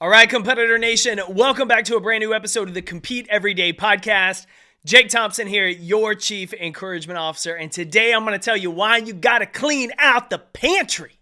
All right, Competitor Nation, welcome back to a brand new episode of the Compete Everyday podcast. Jake Thompson here, your Chief Encouragement Officer, and today I'm going to tell you why you got to clean out the pantry.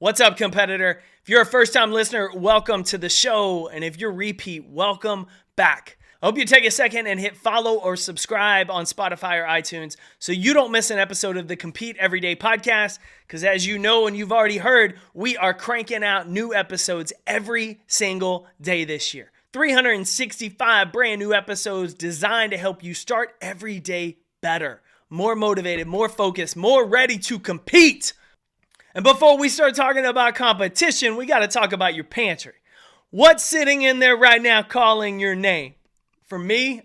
What's up, competitor? If you're a first-time listener, welcome to the show, and if you're repeat, welcome back. I hope you take a second and hit follow or subscribe on Spotify or iTunes so you don't miss an episode of the Compete Everyday podcast, because as you know and you've already heard, we are cranking out new episodes every single day this year. 365 brand new episodes designed to help you start every day better, more motivated, more focused, more ready to compete. And before we start talking about competition, we got to talk about your pantry. What's sitting in there right now calling your name? For me,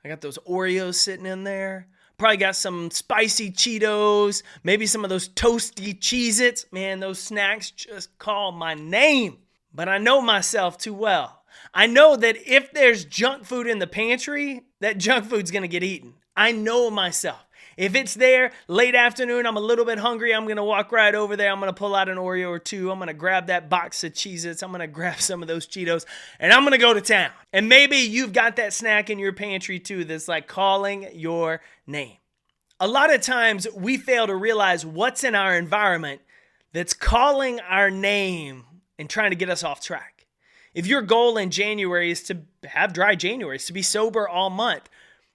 I got those Oreos sitting in there. Probably got some spicy Cheetos, maybe some of those toasty Cheez-Its. Man, those snacks just call my name. But I know myself too well. I know that if there's junk food in the pantry, that junk food's going to get eaten. I know myself. If it's there late afternoon, I'm a little bit hungry, I'm going to walk right over there. I'm going to pull out an Oreo or two. I'm going to grab that box of Cheez-Its. I'm going to grab some of those Cheetos, and I'm going to go to town. And maybe you've got that snack in your pantry too that's like calling your name. A lot of times we fail to realize what's in our environment that's calling our name and trying to get us off track. If your goal in January is to have dry Januaries, to be sober all month,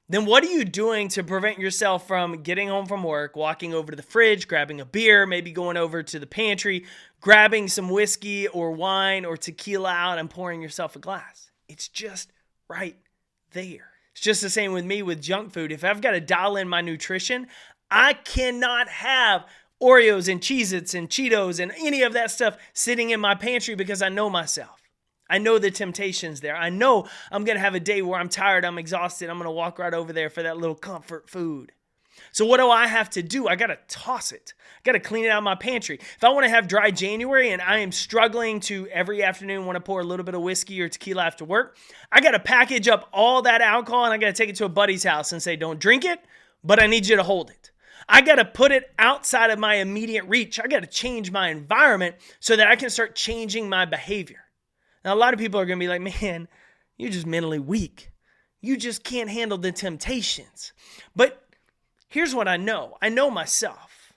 then what are you doing to prevent yourself from getting home from work, walking over to the fridge, grabbing a beer, maybe going over to the pantry, grabbing some whiskey or wine or tequila out and pouring yourself a glass? It's just right there. It's just the same with me with junk food. If I've got to dial in my nutrition, I cannot have Oreos and Cheez-Its and Cheetos and any of that stuff sitting in my pantry because I know myself. I know the temptation's there. I know I'm going to have a day where I'm tired, I'm exhausted. I'm going to walk right over there for that little comfort food. So what do I have to do? I got to toss it. I got to clean it out of my pantry. If I want to have dry January and I am struggling to every afternoon want to pour a little bit of whiskey or tequila after work, I got to package up all that alcohol and I got to take it to a buddy's house and say, don't drink it, but I need you to hold it. I got to put it outside of my immediate reach. I got to change my environment so that I can start changing my behavior. Now, a lot of people are going to be like, man, you're just mentally weak. You just can't handle the temptations. But here's what I know. I know myself.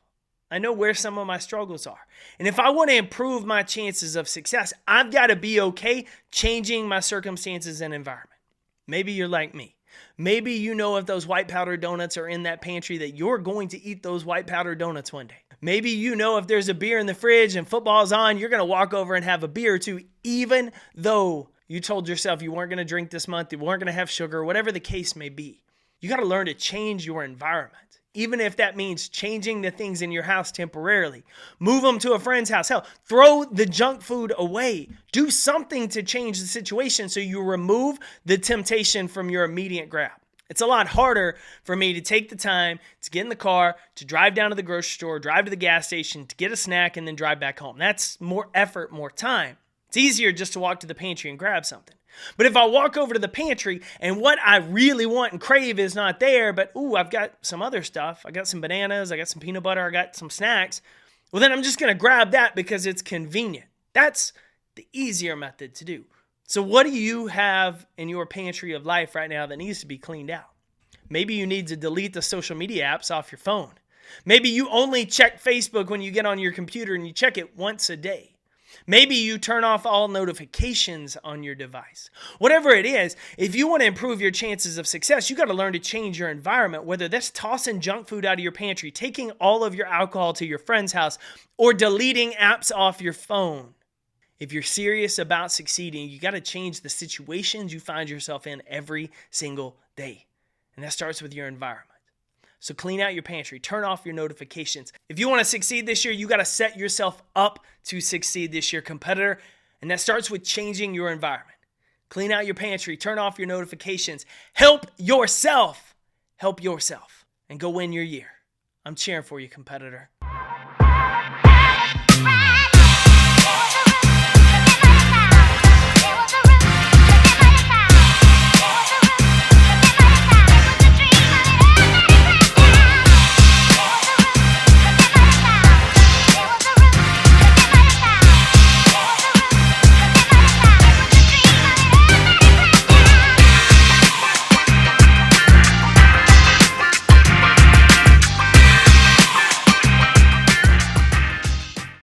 I know where some of my struggles are. And if I want to improve my chances of success, I've got to be okay changing my circumstances and environment. Maybe you're like me. Maybe you know if those white powder donuts are in that pantry that you're going to eat those white powder donuts one day. Maybe you know if there's a beer in the fridge and football's on, you're going to walk over and have a beer or two, even though you told yourself you weren't going to drink this month, you weren't going to have sugar, whatever the case may be. You got to learn to change your environment, even if that means changing the things in your house temporarily. Move them to a friend's house. Hell, throw the junk food away. Do something to change the situation so you remove the temptation from your immediate grab. It's a lot harder for me to take the time to get in the car, to drive down to the grocery store, drive to the gas station, to get a snack, and then drive back home. That's more effort, more time. It's easier just to walk to the pantry and grab something. But if I walk over to the pantry and what I really want and crave is not there, but I've got some other stuff. I got some bananas, I got some peanut butter, I got some snacks. Well, then I'm just going to grab that because it's convenient. That's the easier method to do. So what do you have in your pantry of life right now that needs to be cleaned out? Maybe you need to delete the social media apps off your phone. Maybe you only check Facebook when you get on your computer and you check it once a day. Maybe you turn off all notifications on your device. Whatever it is, if you want to improve your chances of success, you got to learn to change your environment, whether that's tossing junk food out of your pantry, taking all of your alcohol to your friend's house, or deleting apps off your phone. If you're serious about succeeding, you got to change the situations you find yourself in every single day. And that starts with your environment. So clean out your pantry, turn off your notifications. If you want to succeed this year, you got to set yourself up to succeed this year, competitor. And that starts with changing your environment. Clean out your pantry, turn off your notifications. Help yourself, and go win your year. I'm cheering for you, competitor.